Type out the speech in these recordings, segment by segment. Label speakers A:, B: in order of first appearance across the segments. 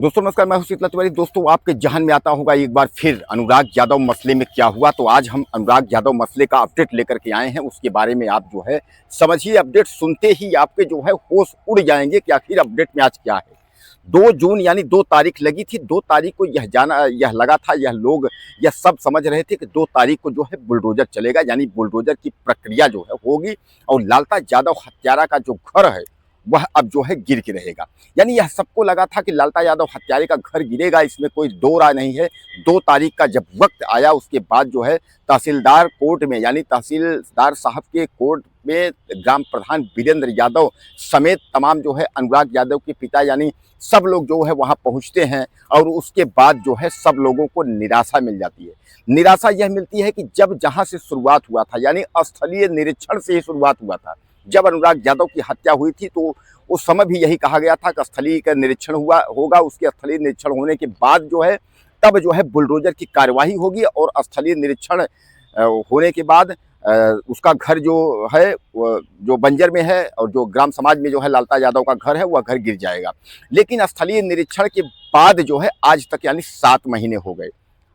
A: दोस्तों नमस्कार, मैं हूं शीतल तिवारी। दोस्तों आपके जहन में आता होगा एक बार फिर अनुराग यादव मसले में क्या हुआ। तो आज हम अनुराग यादव मसले का अपडेट लेकर के आए हैं। उसके बारे में आप जो है समझिए, अपडेट सुनते ही आपके जो है होश उड़ जाएंगे कि आखिर अपडेट में आज क्या है। 2 जून यानी 2 तारीख लगी थी। 2 तारीख को यह लगा था, यह लोग यह सब समझ रहे थे कि 2 तारीख को जो है बुलडोजर चलेगा, यानी बुलडोजर की प्रक्रिया जो है होगी और लालता यादव हत्यारा का जो घर है वह अब जो है गिर के रहेगा। यानी यह सबको लगा था कि लालता यादव हत्यारे का घर गिरेगा, इसमें कोई दो राय नहीं है। 2 तारीख का जब वक्त आया उसके बाद जो है तहसीलदार कोर्ट में, यानी तहसीलदार साहब के कोर्ट में ग्राम प्रधान वीरेंद्र यादव समेत तमाम जो है अनुराग यादव के पिता यानी सब लोग जो है वहां पहुंचते हैं। और उसके बाद जो है सब लोगों को निराशा मिल जाती है। निराशा यह मिलती है कि जब जहां से शुरुआत हुआ था, यानी स्थलीय निरीक्षण से ही शुरुआत हुआ था। जब अनुराग यादव की हत्या हुई थी तो उस समय भी यही कहा गया था कि स्थलीय का निरीक्षण हुआ होगा। उसके स्थलीय निरीक्षण होने के बाद जो है तब जो है बुलडोजर की कार्यवाही होगी और स्थलीय निरीक्षण होने के बाद उसका घर जो है जो बंजर में है और जो ग्राम समाज में जो है लालता यादव का घर है वह घर गिर जाएगा। लेकिन स्थलीय निरीक्षण के बाद जो है आज तक यानी 7 महीने हो गए।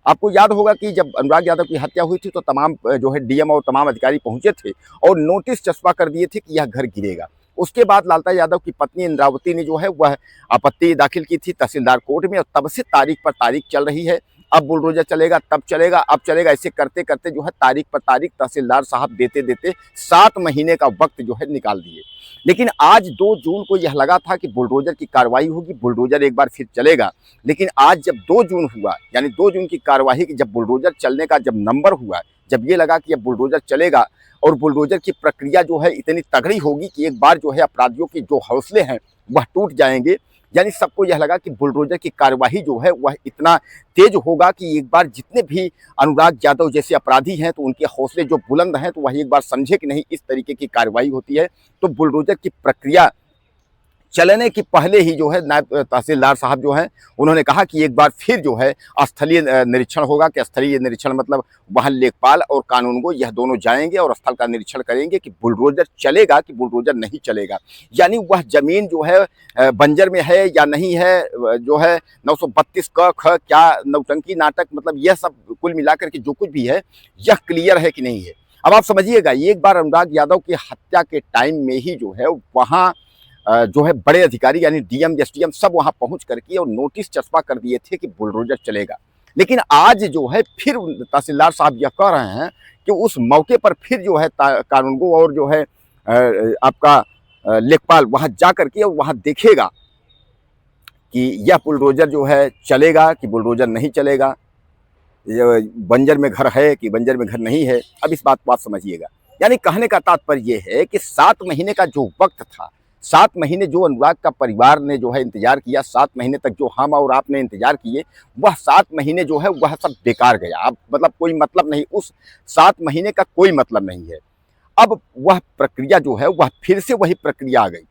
A: आपको याद होगा कि जब अनुराग यादव की हत्या हुई थी तो तमाम जो है डीएम और तमाम अधिकारी पहुंचे थे और नोटिस चस्पा कर दिए थे कि यह घर गिरेगा। उसके बाद लालता यादव की पत्नी इंद्रावती ने जो है वह आपत्ति दाखिल की थी तहसीलदार कोर्ट में और तब से तारीख पर तारीख चल रही है। अब बुलडोजर चलेगा, तब चलेगा, अब चलेगा, ऐसे करते करते जो है तारीख पर तारीख तहसीलदार साहब देते देते 7 महीने का वक्त जो है निकाल दिए। लेकिन आज 2 जून को यह लगा था कि बुलडोजर की कार्रवाई होगी, बुलडोजर एक बार फिर चलेगा। लेकिन आज जब 2 जून हुआ, यानी 2 जून की कार्यवाही की जब बुलडोजर चलने का जब नंबर हुआ, जब ये लगा कि अब बुलडोजर चलेगा और बुलडोजर की प्रक्रिया जो है इतनी तगड़ी होगी कि एक बार जो है अपराधियों के जो हौसले हैं वह टूट जाएंगे। यानी सबको यह लगा कि बुलडोजर की कार्यवाही जो है वह इतना तेज होगा कि एक बार जितने भी अनुराग यादव जैसे अपराधी हैं तो उनके हौसले जो बुलंद हैं तो वह एक बार समझे कि नहीं इस तरीके की कार्रवाई होती है। तो बुलडोजर की प्रक्रिया चलने की पहले ही जो है नायब तहसीलदार साहब जो हैं उन्होंने कहा कि एक बार फिर जो है स्थलीय निरीक्षण होगा। कि स्थलीय निरीक्षण मतलब वहां लेखपाल और कानूनगो यह दोनों जाएंगे और स्थल का निरीक्षण करेंगे कि बुलडोजर चलेगा कि बुलडोजर नहीं चलेगा। यानी वह जमीन जो है बंजर में है या नहीं है, जो है 932 क ख क्या नौटंकी नाटक मतलब यह सब कुल मिलाकर के जो कुछ भी है यह क्लियर है कि नहीं है। अब आप समझिएगा, एक बार अनुराग यादव की हत्या के टाइम में ही जो है वहाँ जो है बड़े अधिकारी यानी डीएम एसडीएम सब वहां पहुंच करके और नोटिस चस्पा कर दिए थे कि बुलडोजर चलेगा। लेकिन आज जो है फिर तहसीलदार साहब यह कह रहे हैं कि उस मौके पर फिर जो है कानूनगो और जो है आपका लेखपाल वहां जा करके और वहां देखेगा कि यह बुलडोजर जो है चलेगा कि बुलडोजर नहीं चलेगा, बंजर में घर है कि बंजर में घर नहीं है। अब इस बात को आप समझिएगा। यानी कहने का तात्पर्य यह है कि 7 महीने का जो वक्त था, 7 महीने जो अनुराग का परिवार ने जो है इंतजार किया, 7 महीने तक जो हम और आपने इंतजार किए, वह 7 महीने जो है वह सब बेकार गया। अब मतलब कोई मतलब नहीं, उस 7 महीने का कोई मतलब नहीं है। अब वह प्रक्रिया जो है वह फिर से वही प्रक्रिया आ गई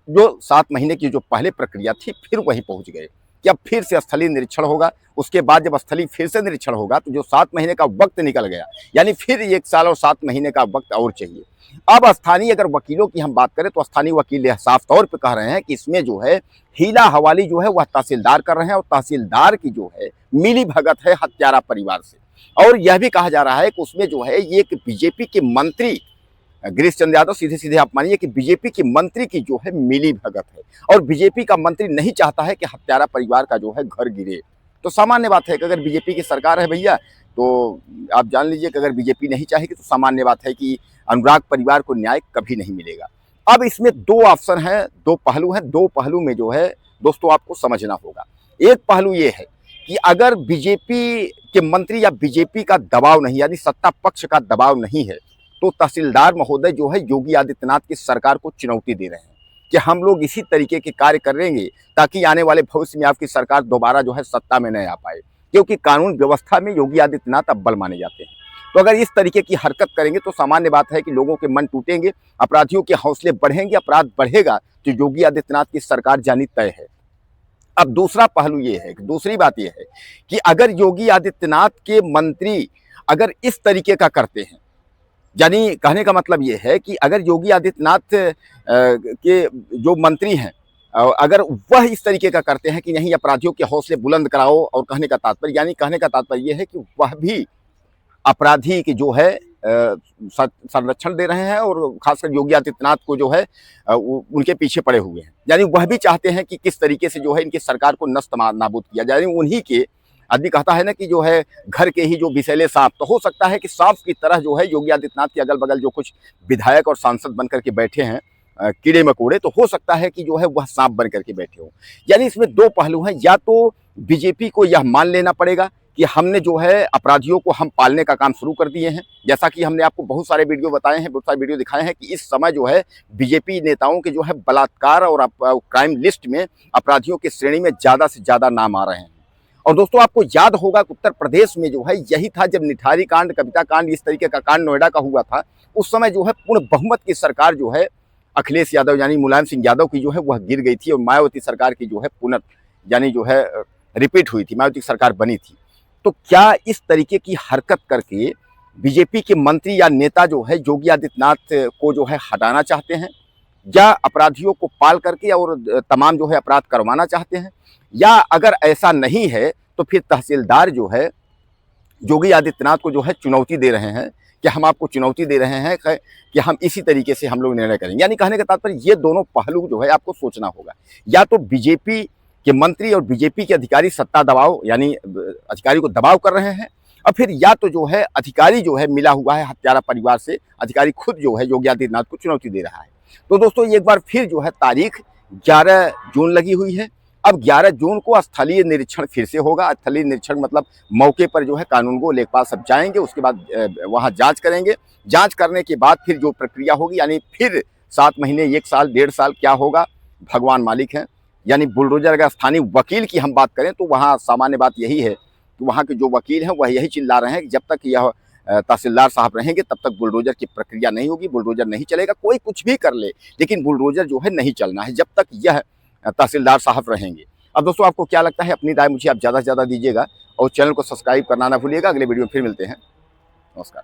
A: जो 7 महीने की जो पहले प्रक्रिया थी, फिर वहीं पहुंच गए कि अब फिर से स्थलीय निरीक्षण होगा। उसके बाद जब स्थलीय फिर से निरीक्षण होगा तो जो 7 महीने का वक्त निकल गया, यानी फिर 1 साल और 7 महीने का वक्त और चाहिए। अब स्थानीय अगर वकीलों की हम बात करें तो स्थानीय वकील साफ तौर पे कह रहे हैं कि इसमें जो है हीला हवाली जो है वह तहसीलदार कर रहे हैं और तहसीलदार की जो है मिली भगत है हत्यारा परिवार से। और यह भी कहा जा रहा है कि उसमें जो है ये एक बीजेपी के मंत्री गिरीश चंद्र यादव, सीधे सीधे आप मानिए कि बीजेपी की मंत्री की जो है मिली भगत है और बीजेपी का मंत्री नहीं चाहता है कि हत्यारा परिवार का जो है घर गिरे। तो सामान्य बात है कि अगर बीजेपी की सरकार है भैया तो आप जान लीजिए कि अगर बीजेपी नहीं चाहेगी तो सामान्य बात है कि अनुराग परिवार को न्याय कभी नहीं मिलेगा। अब इसमें 2 ऑप्शन हैं, 2 पहलू हैं। 2 पहलू में जो है दोस्तों आपको समझना होगा। एक पहलू ये है कि अगर बीजेपी के मंत्री या बीजेपी का दबाव नहीं, यानी सत्ता पक्ष का दबाव नहीं है, तो तहसीलदार महोदय जो है योगी आदित्यनाथ की सरकार को चुनौती दे रहे हैं कि हम लोग इसी तरीके के कार्य करेंगे ताकि आने वाले भविष्य में आपकी सरकार दोबारा जो है सत्ता में नहीं आ पाए, क्योंकि कानून व्यवस्था में योगी आदित्यनाथ अव्वल माने जाते हैं। तो अगर इस तरीके की हरकत करेंगे तो सामान्य बात है कि लोगों के मन टूटेंगे, अपराधियों के हौसले बढ़ेंगे, अपराध बढ़ेगा तो योगी आदित्यनाथ की सरकार जानी तय है। अब दूसरा पहलू ये है, दूसरी बात यह है कि अगर योगी आदित्यनाथ के मंत्री अगर इस तरीके का करते हैं, यानी कहने का मतलब ये है कि अगर योगी आदित्यनाथ के जो मंत्री हैं अगर वह इस तरीके का करते हैं कि नहीं अपराधियों के हौसले बुलंद कराओ, और कहने का तात्पर्य यानी कहने का तात्पर्य यह है कि वह भी अपराधी की जो है संरक्षण दे रहे हैं, और खासकर योगी आदित्यनाथ को जो है उनके पीछे पड़े हुए हैं। यानी वह भी चाहते हैं कि किस तरीके से जो है इनकी सरकार को नस्त नाबूद किया जाए। उन्हीं के आदमी कहता है ना कि जो है घर के ही जो विषैले सांप, तो हो सकता है कि सांप की तरह जो है योगी आदित्यनाथ के अगल बगल जो कुछ विधायक और सांसद बनकर के बैठे हैं कीड़े मकोड़े, तो हो सकता है कि जो है वह सांप बन करके बैठे हो। यानी इसमें दो पहलू हैं, या तो बीजेपी को यह मान लेना पड़ेगा कि हमने जो है अपराधियों को हम पालने का काम शुरू कर दिए हैं, जैसा कि हमने आपको बहुत सारे वीडियो बताए हैं, बहुत सारे वीडियो दिखाए हैं कि इस समय जो है बीजेपी नेताओं के जो है बलात्कार और क्राइम लिस्ट में अपराधियों की श्रेणी में ज़्यादा से ज़्यादा नाम आ रहे हैं। और दोस्तों आपको याद होगा कि उत्तर प्रदेश में जो है यही था, जब निठारी कांड, कविता कांड, इस तरीके का कांड नोएडा का हुआ था, उस समय जो है पूर्ण बहुमत की सरकार जो है अखिलेश यादव यानी मुलायम सिंह यादव की जो है वह गिर गई थी, और मायावती सरकार की जो है यानी जो है रिपीट हुई थी, मायावती सरकार बनी थी। तो क्या इस तरीके की हरकत करके बीजेपी के मंत्री या नेता जो है योगी आदित्यनाथ को जो है हटाना चाहते हैं, या अपराधियों को पाल करके और तमाम जो है अपराध करवाना चाहते हैं, या अगर ऐसा नहीं है तो फिर तहसीलदार जो है योगी आदित्यनाथ को जो है चुनौती दे रहे हैं कि हम आपको चुनौती दे रहे हैं कि हम इसी तरीके से हम लोग निर्णय करेंगे। यानी कहने का तात्पर्य ये दोनों पहलू जो है आपको सोचना होगा, या तो बीजेपी के मंत्री और बीजेपी के अधिकारी सत्ता दबाव यानी अधिकारी को दबाव कर रहे हैं, और फिर या तो जो है अधिकारी जो है मिला हुआ है हत्यारा परिवार से, अधिकारी खुद जो है योगी आदित्यनाथ को चुनौती दे रहा है। तो दोस्तों एक बार फिर जो है तारीख 11 जून लगी हुई है। अब 11 जून को स्थलीय निरीक्षण फिर से होगा। स्थलीय निरीक्षण मतलब मौके पर जो है कानूनगो लेखपाल सब जाएंगे, उसके बाद वहाँ जांच करेंगे। जांच करने के बाद फिर जो प्रक्रिया होगी, यानी फिर 7 महीने, 1 साल, 1.5 साल क्या होगा भगवान मालिक हैं। यानी बुलडोजर अगर स्थानीय वकील की हम बात करें तो वहाँ सामान्य बात यही है कि वहाँ के जो वकील हैं वह यही चिल्ला रहे हैं कि जब तक यह तहसीलदार साहब रहेंगे तब तक बुलडोजर की प्रक्रिया नहीं होगी, बुलडोजर नहीं चलेगा। कोई कुछ भी कर ले लेकिन बुलडोजर जो है नहीं चलना है जब तक यह तहसीलदार साहब रहेंगे। अब दोस्तों आपको क्या लगता है, अपनी राय मुझे आप ज़्यादा से ज़्यादा दीजिएगा, और चैनल को सब्सक्राइब करना ना भूलिएगा। अगले वीडियो में फिर मिलते हैं। नमस्कार।